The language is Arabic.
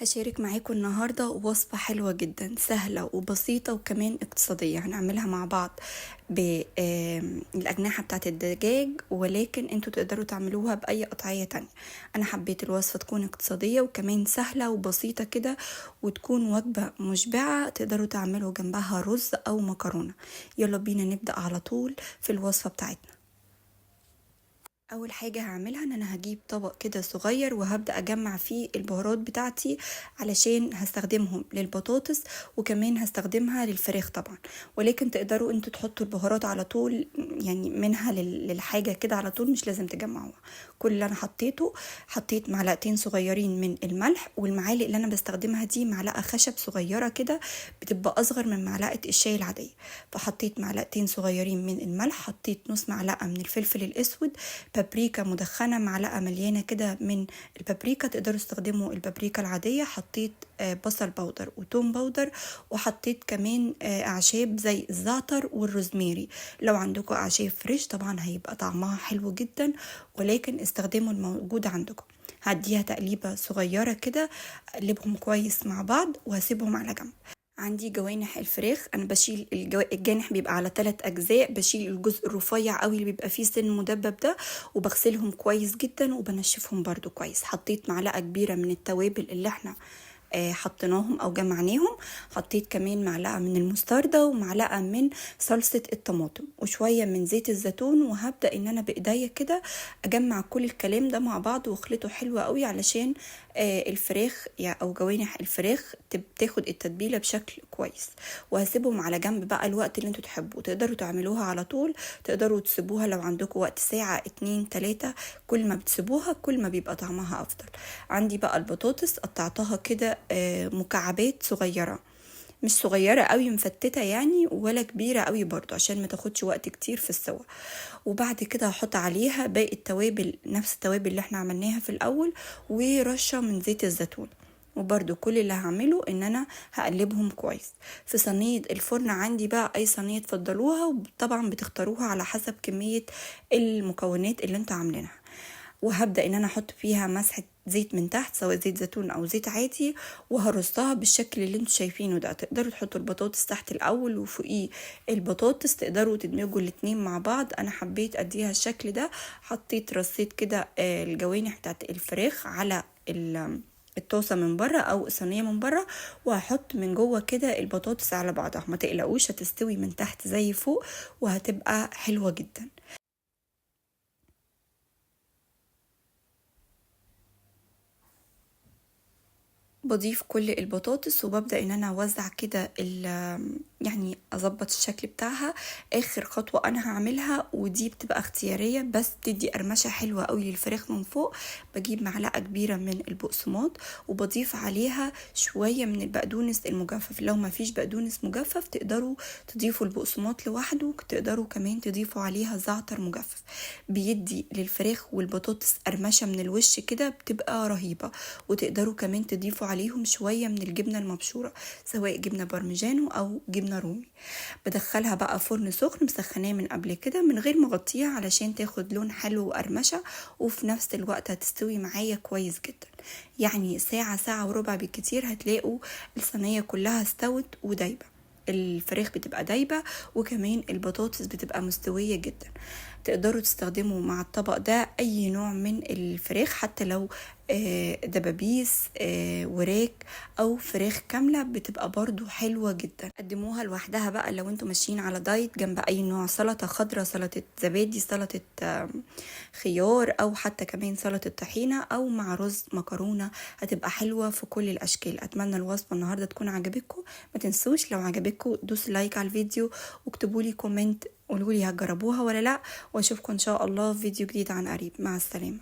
هشارك معاكم النهاردة وصفة حلوة جدا سهلة وبسيطة وكمان اقتصادية هنعملها مع بعض بالأجنحة بتاعت الدجاج، ولكن انتوا تقدروا تعملوها بأي قطعية تانية. أنا حبيت الوصفة تكون اقتصادية وكمان سهلة وبسيطة كده، وتكون وجبة مشبعة تقدروا تعملوا جنبها رز أو مكرونة. يلا بينا نبدأ على طول في الوصفة بتاعتنا. اول حاجه هعملها ان انا هجيب طبق كده صغير وهبدا اجمع فيه البهارات بتاعتي، علشان هستخدمهم للبطاطس وكمان هستخدمها للفراخ طبعا. ولكن تقدروا انتوا تحطوا البهارات على طول، يعني منها للحاجه كده على طول، مش لازم تجمعوها. كل اللي انا حطيت معلقتين صغيرين من الملح، والمعالق اللي انا بستخدمها دي معلقه خشب صغيره كده، بتبقى اصغر من معلقه الشاي العاديه. فحطيت معلقتين صغيرين من الملح، حطيت نص معلقه من الفلفل الاسود، بابريكا مدخنة معلقة مليانة كده من البابريكا، تقدروا تستخدموا البابريكا العادية. حطيت بصل بودر وتوم بودر، وحطيت كمان أعشاب زي الزعتر والروزميري. لو عندكم أعشاب فريش طبعا هيبقى طعمها حلو جدا، ولكن استخدموا الموجود عندكم. هديها تقليبة صغيرة كده، اقلبهم كويس مع بعض وهسيبهم على جنب. عندي جوانح الفراخ، انا بشيل الجانح بيبقى على 3 اجزاء، بشيل الجزء الرفيع قوي اللي بيبقى فيه سن مدبب ده، وبغسلهم كويس جدا وبنشفهم برضو كويس. حطيت معلقة كبيرة من التوابل اللي احنا حطيناهم او جمعناهم. حطيت كمان معلقة من المستردة ومعلقة من صلصة الطماطم وشوية من زيت الزيتون، وهبدأ ان انا بايديا كده اجمع كل الكلام ده مع بعض واخلطه حلو قوي، علشان الفراخ او جوانح الفراخ تاخد التتبيلة بشكل كويس. وهسيبهم على جنب بقى الوقت اللي انتوا تحبوا. تقدروا تعملوها على طول، تقدروا تسيبوها لو عندكم وقت ساعة 2-3. كل ما بتسيبوها كل ما بيبقى طعمها افضل. عندي بقى البطاطس قطعتها كده مكعبات صغيرة، مش صغيرة قوي مفتتة يعني، ولا كبيرة قوي برضو، عشان ما تاخدش وقت كتير في السوا. وبعد كده هحط عليها باقي التوابل، نفس التوابل اللي احنا عملناها في الاول، ورشة من زيت الزيتون. وبرده كل اللي هعمله ان انا هقلبهم كويس في صينية الفرن. عندي بقى اي صينية تفضلوها، وطبعا بتختاروها على حسب كمية المكونات اللي انتوا عاملينها. وهبدأ ان انا احط فيها مسحة زيت من تحت، سواء زيت زيتون او زيت عادي، وهرصها بالشكل اللي انتوا شايفينه ده. تقدروا تحطوا البطاطس تحت الاول وفوقيه البطاطس، تقدروا تدمجوا الاتنين مع بعض. انا حبيت اديها الشكل ده. رصيت كده الجوانح بتاعت الفراخ على الطاسه من بره او الصينيه من بره، وهحط من جوه كده البطاطس على بعضها. ما تقلقوش، هتستوي من تحت زي فوق وهتبقى حلوه جدا. بضيف كل البطاطس وببدأ ان انا اوزع كده يعني اظبط الشكل بتاعها. اخر خطوة انا هعملها، ودي بتبقى اختيارية بس بتدي قرمشة حلوة قوي للفراخ من فوق. بجيب معلقة كبيرة من البقسماط وبضيف عليها شوية من البقدونس المجفف. لو ما فيش بقدونس مجفف تقدروا تضيفوا البقسماط لوحده، تقدروا كمان تضيفوا عليها زعتر مجفف. بيدي للفراخ والبطاطس قرمشة من الوش كده، بتبقى رهيبة. وتقدروا كمان تضيفوا عليهم شوية من الجبنة المبشورة، سواء جبنة بارميجانو أو جبنة رومي. بدخلها بقى فرن سخن مسخناه من قبل كده من غير ما اغطيها، علشان تاخد لون حلو وقرمشة، وفي نفس الوقت هتستوي معايا كويس جدا. يعني ساعة، ساعة وربع بالكتير هتلاقوا الصينية كلها استوت ودايبة. الفراخ بتبقى دايبة، وكمان البطاطس بتبقى مستوية جدا. تقدروا تستخدموا مع الطبق ده اي نوع من الفراخ، حتى لو دبابيس، وراك، او فراخ كاملة، بتبقى برضو حلوة جدا. قدموها لوحدها بقى لو انتوا ماشيين على دايت، جنب اي نوع سلطة خضرة، سلطة زبادي، سلطة خيار، او حتى كمان سلطة طحينة، او مع رز مكرونة. هتبقى حلوة في كل الاشكال. اتمنى الوصفة النهاردة تكون عجبتكم. ما تنسوش لو عجبتكم دوسوا لايك على الفيديو، واكتبوا لي كومنت قولوا لي هتجربوها ولا لا. واشوفكم ان شاء الله في فيديو جديد عن قريب. مع السلامة.